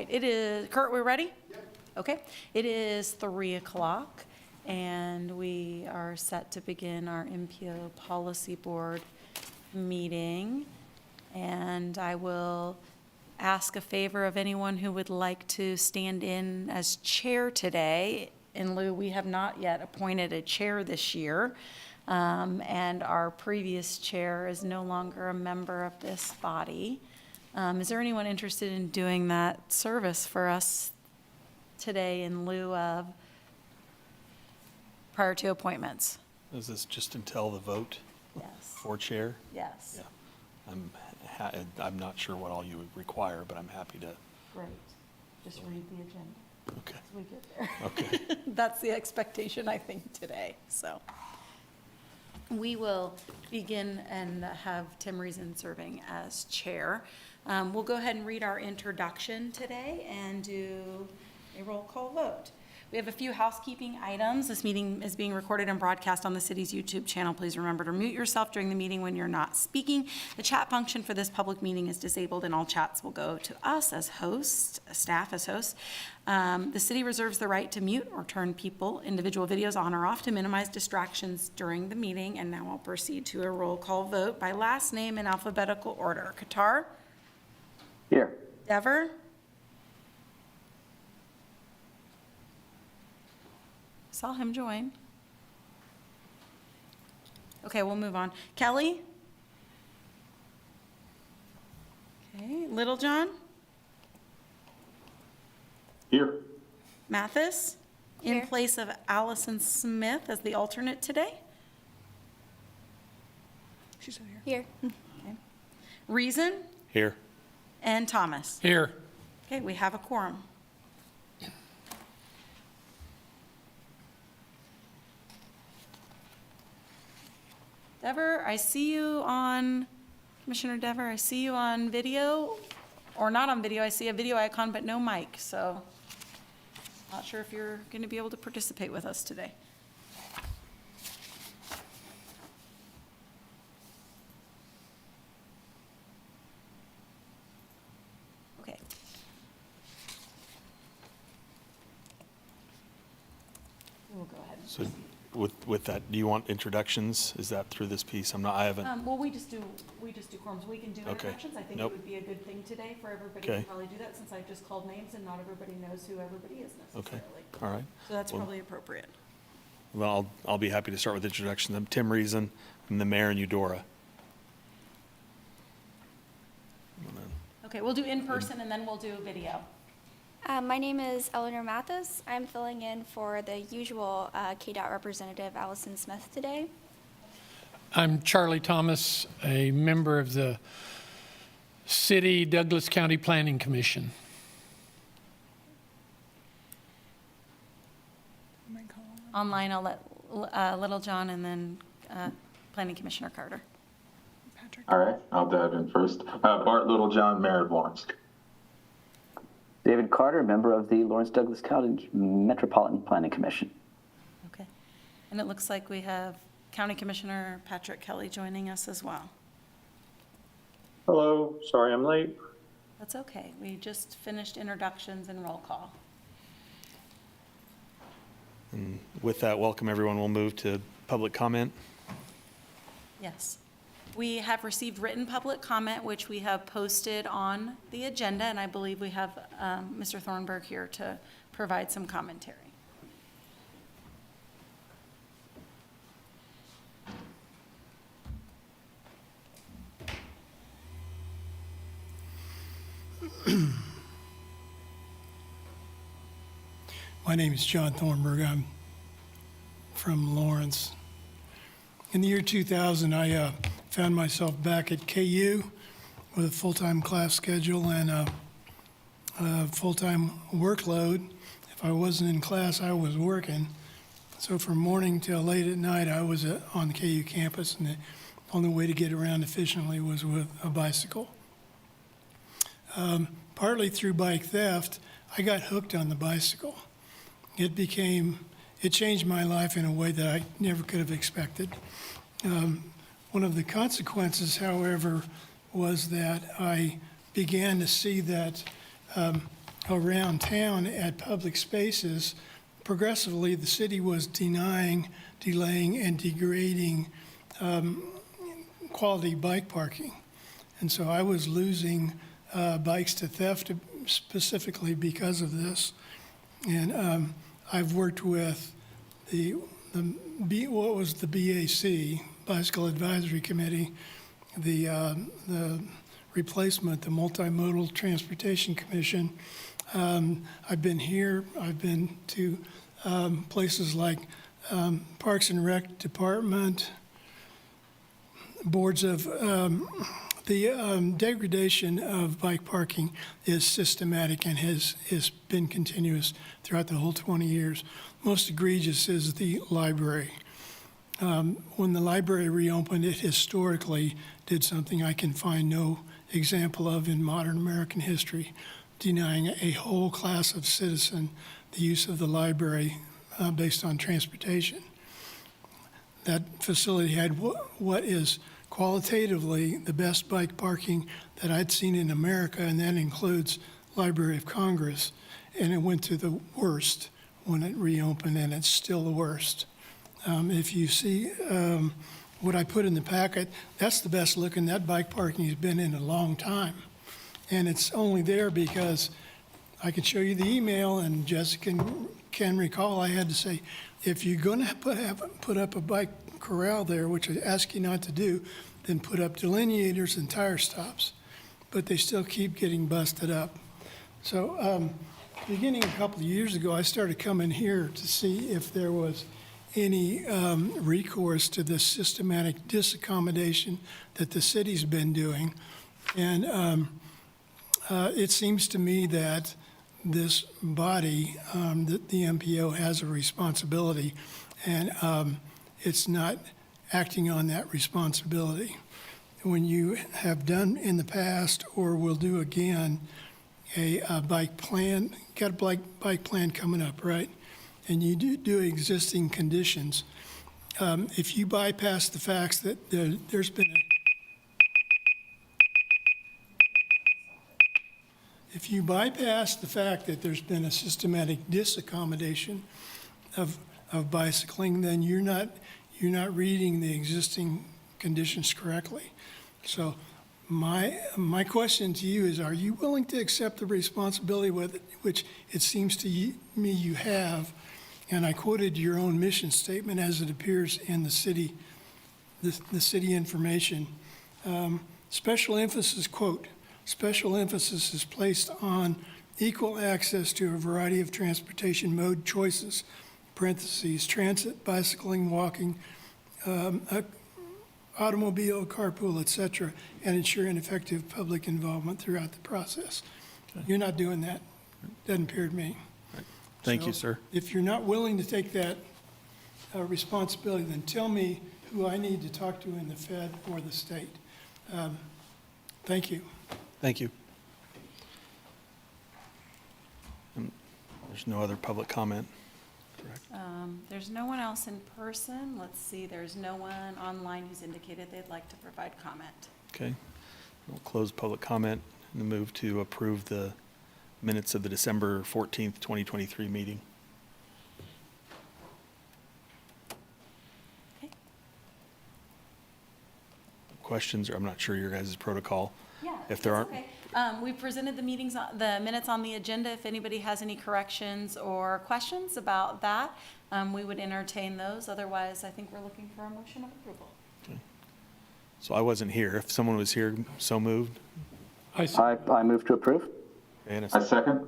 right, it is, Kurt, we're ready? Yep. Okay, it is 3 o'clock, and we are set to begin our MPO Policy Board meeting. And I will ask a favor of anyone who would like to stand in as chair today. In lieu, we have not yet appointed a chair this year, and our previous chair is no longer a member of this body. Is there anyone interested in doing that service for us today in lieu of prior to appointments? Is this just until the vote? Yes. For chair? Yes. Yeah. I'm not sure what all you would require, but I'm happy to. Great. Just read the agenda. Okay. As we get there. Okay. That's the expectation, I think, today. So we will begin and have Tim Reason serving as chair. We'll go ahead and read our introduction today and do a roll call vote. We have a few housekeeping items. This meeting is being recorded and broadcast on the city's YouTube channel. Please remember to mute yourself during the meeting when you're not speaking. The chat function for this public meeting is disabled, and all chats will go to us as hosts, staff as hosts. The city reserves the right to mute or turn individual videos on or off to minimize distractions during the meeting. And now I'll proceed to a roll call vote by last name in alphabetical order. Qatar? Here. Dever? Saw him join. Okay, we'll move on. Kelly? Okay, Littlejohn? Here. Mathis? Here. In place of Allison Smith as the alternate today? She's here. Okay. Reason? Here. And Thomas? Here. Okay, we have a quorum. Dever, I see you on, Commissioner Dever, I see you on video, or not on video, I see a video icon but no mic, so not sure if you're going to be able to participate with us today. Okay. We'll go ahead. So with that, do you want introductions? Is that through this piece? I haven't. Well, we just do quorums. We can do Okay. introductions. I think Nope. it would be a good thing today for everybody Okay. to probably do that, since I just called names and not everybody knows who everybody is Okay. necessarily. All right. So that's Well- probably appropriate. Well, I'll be happy to start with introductions. I'm Tim Reason. I'm the mayor in Eudora. Okay, we'll do in person and then we'll do video. My name is Eleanor Mathis. I'm filling in for the usual KDOT representative, Allison Smith, today. I'm Charlie Thomas, a member of the City Douglas County Planning Commission. Online, I'll let Littlejohn and then Planning Commissioner Carter. All right, I'll dive in first. Bart Littlejohn, Mayor of Lawrence. David Carter, member of the Lawrence Douglas County Metropolitan Planning Commission. Okay. And it looks like we have County Commissioner Patrick Kelly joining us as well. Hello, sorry I'm late. That's okay. We just finished introductions and roll call. And with that, welcome everyone. We'll move to public comment. Yes. We have received written public comment, which we have posted on the agenda, and I believe we have Mr. Thornburg here to provide some commentary. My name is John Thornburg. I'm from Lawrence. In the year 2000, I found myself back at KU with a full-time class schedule and a full-time workload. If I wasn't in class, I was working. So from morning till late at night, I was on the KU campus, and the only way to get around efficiently was with a bicycle. Partly through bike theft, I got hooked on the bicycle. It changed my life in a way that I never could have expected. One of the consequences, however, was that I began to see that around town at public spaces, progressively the city was denying, delaying, and degrading quality bike parking. And so I was losing bikes to theft specifically because of this. And I've worked with what was the BAC, Bicycle Advisory Committee, the replacement, the Multimodal Transportation Commission. I've been here, I've been to places like Parks and Rec Department, boards of, the degradation of bike parking is systematic and has been continuous throughout the whole 20 years. Most egregious is the library. When the library reopened, it historically did something I can find no example of in modern American history, denying a whole class of citizen the use of the library based on transportation. That facility had what is qualitatively the best bike parking that I'd seen in America, and that includes Library of Congress, and it went to the worst when it reopened, and it's still the worst. If you see what I put in the packet, that's the best looking that bike parking has been in a long time. And it's only there because I can show you the email, and Jessica can recall I had to say, if you're going to put up a bike corral there, which I ask you not to do, then put up delineators and tire stops. But they still keep getting busted up. So beginning a couple of years ago, I started coming here to see if there was any recourse to this systematic disaccommodation that the city's been doing. And it seems to me that this body, that the MPO has a responsibility, and it's not acting on that responsibility. When you have done in the past or will do again a bike plan, got a bike plan coming up, right? And you do existing conditions. If you bypass the facts that there's been if you bypass the fact that there's been a systematic disaccommodation of bicycling, then you're not reading the existing conditions correctly. So my question to you is, are you willing to accept the responsibility with it, which it seems to me you have? And I quoted your own mission statement as it appears in the city information. Special emphasis, quote, special emphasis is placed on equal access to a variety of transportation mode choices, parentheses, transit, bicycling, walking, automobile, carpool, et cetera, and ensuring effective public involvement throughout the process. Okay. You're not doing that. Doesn't appear to me. Right. Thank you, sir. If you're not willing to take that responsibility, then tell me who I need to talk to in the Fed or the state. Thank you. Thank you. There's no other public comment. Correct. There's no one else in person. Let's see, there's no one online who's indicated they'd like to provide comment. Okay. We'll close public comment and move to approve the minutes of the December 14th, 2023 meeting. Okay. Questions, or I'm not sure your guys' protocol. Yeah, If there aren't, okay. We presented the minutes on the agenda. If anybody has any corrections or questions about that, we would entertain those. Otherwise, I think we're looking for a motion of approval. so I wasn't here. If someone was here, so moved. I move to approve. Okay, and I second.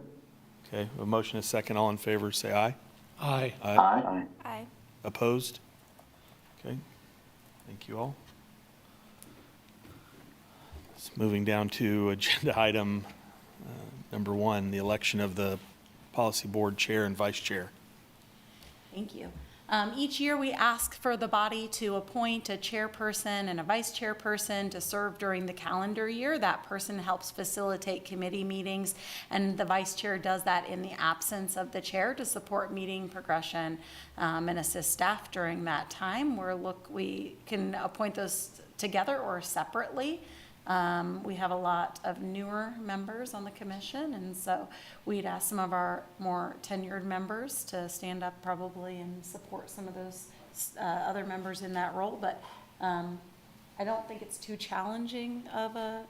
okay, a motion is second. All in favor, say aye. Aye. Aye. Aye. Aye. Opposed? Okay, thank you all. Moving down to agenda item number 1, the election of the Policy Board Chair and Vice Chair. Thank you. Each year, we ask for the body to appoint a chairperson and a vice chairperson to serve during the calendar year. That person helps facilitate committee meetings, and the vice chair does that in the absence of the chair to support meeting progression and assist staff during that time. We can appoint those together or separately. We have a lot of newer members on the commission, and so we'd ask some of our more tenured members to stand up probably and support some of those other members in that role. But I don't think it's too challenging of an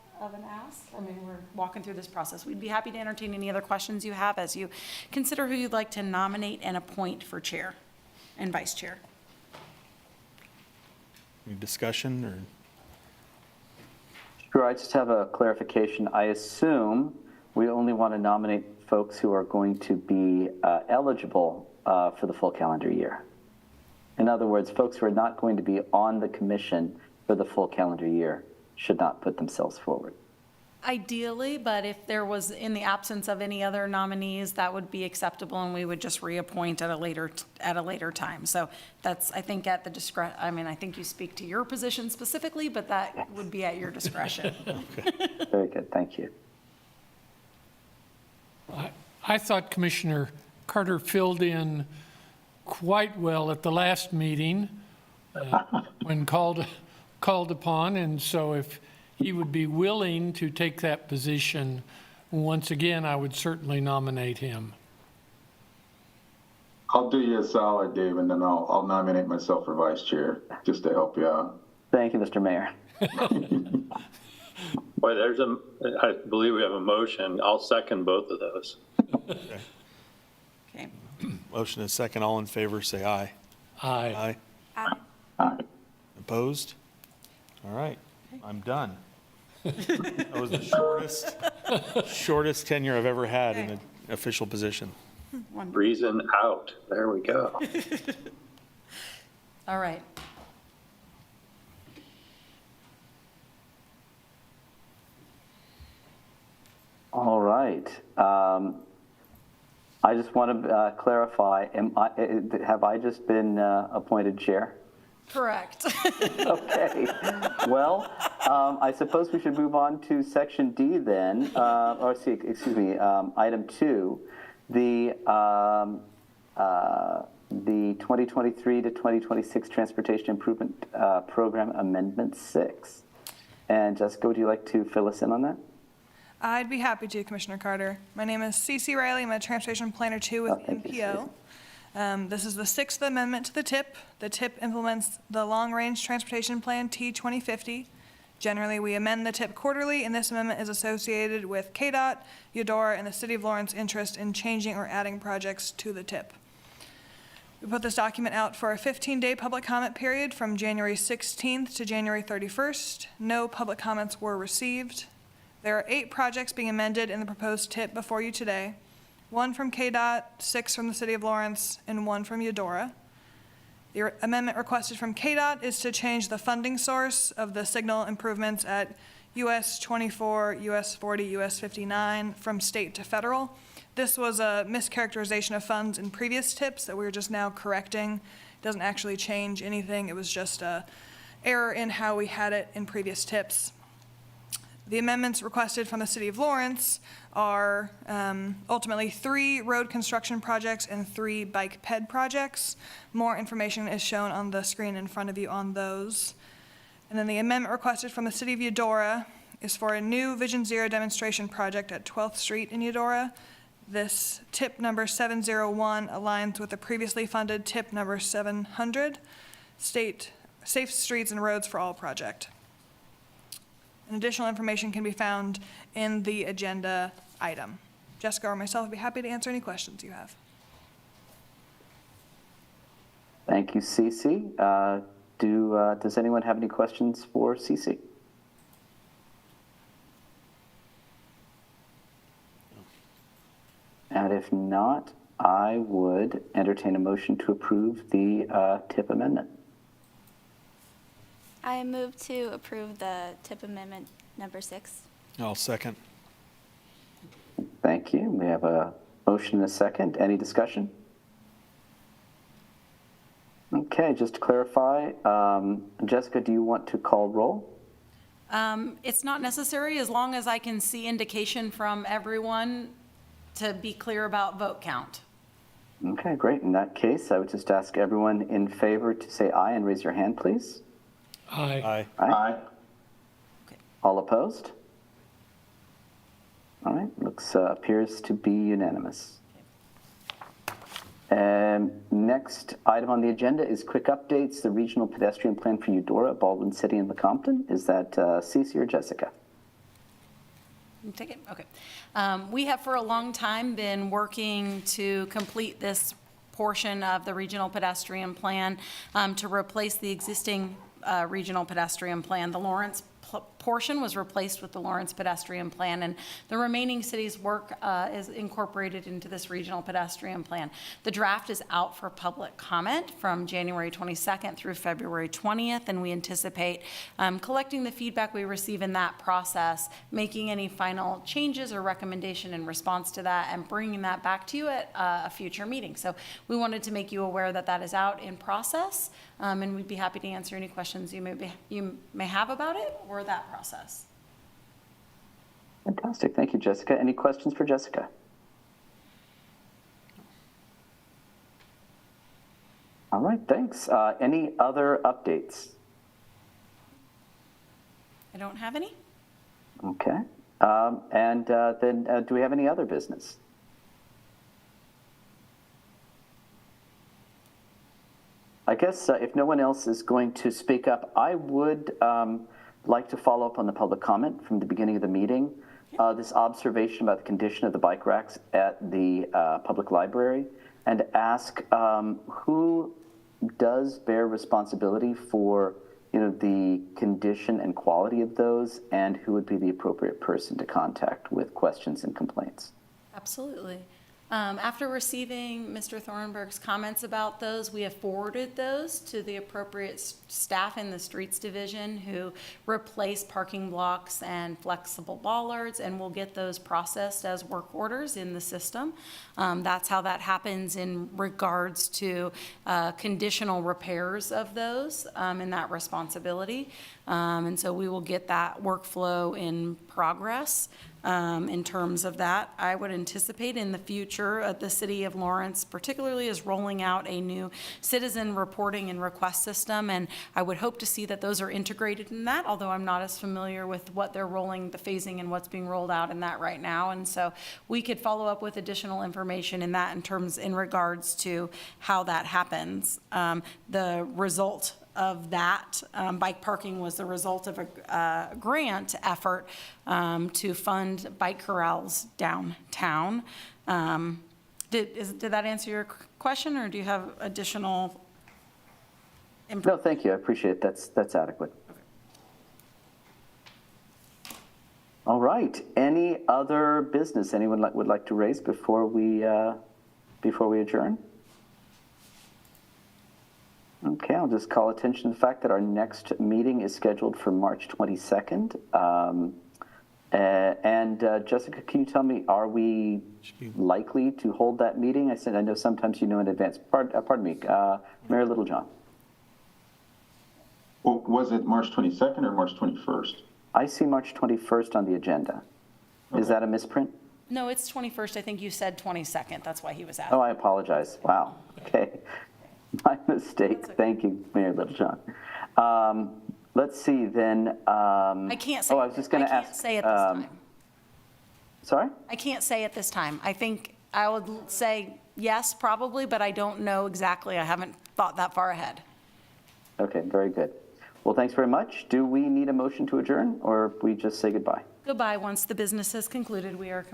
ask. I mean, we're walking through this process. We'd be happy to entertain any other questions you have as you consider who you'd like to nominate and appoint for chair and vice chair. Any discussion or? Sure, I just have a clarification. I assume we only want to nominate folks who are going to be eligible for the full calendar year. In other words, folks who are not going to be on the commission for the full calendar year should not put themselves forward. Ideally, but if there was, in the absence of any other nominees, that would be acceptable, and we would just reappoint at a later time. So that's, I think, at the discretion. I mean, I think you speak to your position specifically, but that would be at your discretion. Very good, thank you. I thought Commissioner Carter filled in quite well at the last meeting when called upon, and so if he would be willing to take that position, once again, I would certainly nominate him. I'll do you a solid, Dave, and then I'll nominate myself for vice chair, just to help you out. Thank you, Mr. Mayor. Well, I believe we have a motion. I'll second both of those. Okay. Motion is second. All in favor, say aye. Aye. Aye. Aye. Opposed? All right, I'm done. That was the shortest tenure I've ever had in an official position. Reason out. There we go. All right. All right. I just want to clarify, have I just been appointed chair? Correct. Okay. Well, I suppose we should move on to section D then, item 2, the 2023 to 2026 Transportation Improvement Program Amendment 6. And Jessica, would you like to fill us in on that? I'd be happy to, Commissioner Carter. My name is Cece Riley. I'm a Transportation Planner 2 with thank you, MPO. This is the 6th amendment to the TIP. The TIP implements the Long Range Transportation Plan T2050. Generally, we amend the TIP quarterly, and this amendment is associated with KDOT, Eudora, and the City of Lawrence interest in changing or adding projects to the TIP. We put this document out for a 15-day public comment period from January 16th to January 31st. No public comments were received. There are 8 projects being amended in the proposed TIP before you today. 1 from KDOT, 6 from the City of Lawrence, and 1 from Eudora. The amendment requested from KDOT is to change the funding source of the signal improvements at US 24, US 40, US 59 from state to federal. This was a mischaracterization of funds in previous TIPs that we're just now correcting. It doesn't actually change anything. It was just an error in how we had it in previous TIPs. The amendments requested from the City of Lawrence are ultimately 3 road construction projects and 3 bike ped projects. More information is shown on the screen in front of you on those. And then the amendment requested from the City of Eudora is for a new Vision Zero demonstration project at 12th Street in Eudora. This TIP number 701 aligns with the previously funded TIP number 700, State Safe Streets and Roads for All project. And additional information can be found in the agenda item. Jessica or myself would be happy to answer any questions you have. Thank you, Cece. Does anyone have any questions for Cece? And if not, I would entertain a motion to approve the TIP amendment. I move to approve the TIP amendment number 6. I'll second. Thank you. We have a motion and a second. Any discussion? Okay, just to clarify, Jessica, do you want to call roll? It's not necessary as long as I can see indication from everyone to be clear about vote count. Okay, great. In that case, I would just ask everyone in favor to say aye and raise your hand, please. Aye. Aye. Aye. All opposed? All right, appears to be unanimous. Next item on the agenda is quick updates, the regional pedestrian plan for Eudora, Baldwin City, and Lecompton. Is that Cece or Jessica? Take it? Okay. We have for a long time been working to complete this portion of the regional pedestrian plan to replace the existing regional pedestrian plan. The Lawrence portion was replaced with the Lawrence pedestrian plan, and the remaining city's work is incorporated into this regional pedestrian plan. The draft is out for public comment from January 22nd through February 20th, and we anticipate collecting the feedback we receive in that process, making any final changes or recommendation in response to that, and bringing that back to you at a future meeting. So we wanted to make you aware that that is out in process, and we'd be happy to answer any questions you may have about it or that process. Fantastic. Thank you, Jessica. Any questions for Jessica? All right, thanks. Any other updates? I don't have any. Okay. Then do we have any other business? I guess if no one else is going to speak up, I would like to follow up on the public comment from the beginning of the meeting. This observation about the condition of the bike racks at the public library, and ask who does bear responsibility for the condition and quality of those, and who would be the appropriate person to contact with questions and complaints. Absolutely. After receiving Mr. Thornburg's comments about those, we have forwarded those to the appropriate staff in the Streets Division who replace parking blocks and flexible bollards, and we'll get those processed as work orders in the system. That's how that happens in regards to conditional repairs of those and that responsibility. And so we will get that workflow in progress. In terms of that, I would anticipate in the future, the city of Lawrence particularly is rolling out a new citizen reporting and request system, and I would hope to see that those are integrated in that, although I'm not as familiar with what they're rolling, the phasing and what's being rolled out in that right now. And so we could follow up with additional information in that in regards to how that happens. The result of that bike parking was the result of a grant effort to fund bike corrals downtown. Did that answer your question, or do you have additional No, thank you. I appreciate it. That's adequate. Okay. All right. Any other business anyone would like to raise before we adjourn? Okay, I'll just call attention to the fact that our next meeting is scheduled for March 22nd. Jessica, can you tell me, are we likely to hold that meeting? I know sometimes you know in advance. Pardon me, Mayor Littlejohn. Well, was it March 22nd or March 21st? I see March 21st on the agenda. Is that a misprint? No, it's 21st. I think you said 22nd. That's why he was asking. Oh, I apologize. Wow. Okay. My mistake. Okay. Thank you, Mayor Littlejohn. Let's see then. I can't say. Oh, I was just going to ask. I can't say at this time. Sorry? I can't say at this time. I think I would say yes, probably, but I don't know exactly. I haven't thought that far ahead. Okay, very good. Well, thanks very much. Do we need a motion to adjourn, or we just say goodbye? Goodbye. Once the business has concluded, we have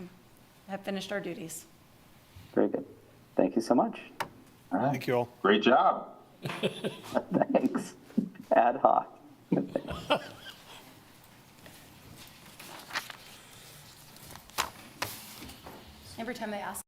finished our duties. Very good. Thank you so much. All right. Thank you all. Great job. Thanks. Ad hoc. Every time they ask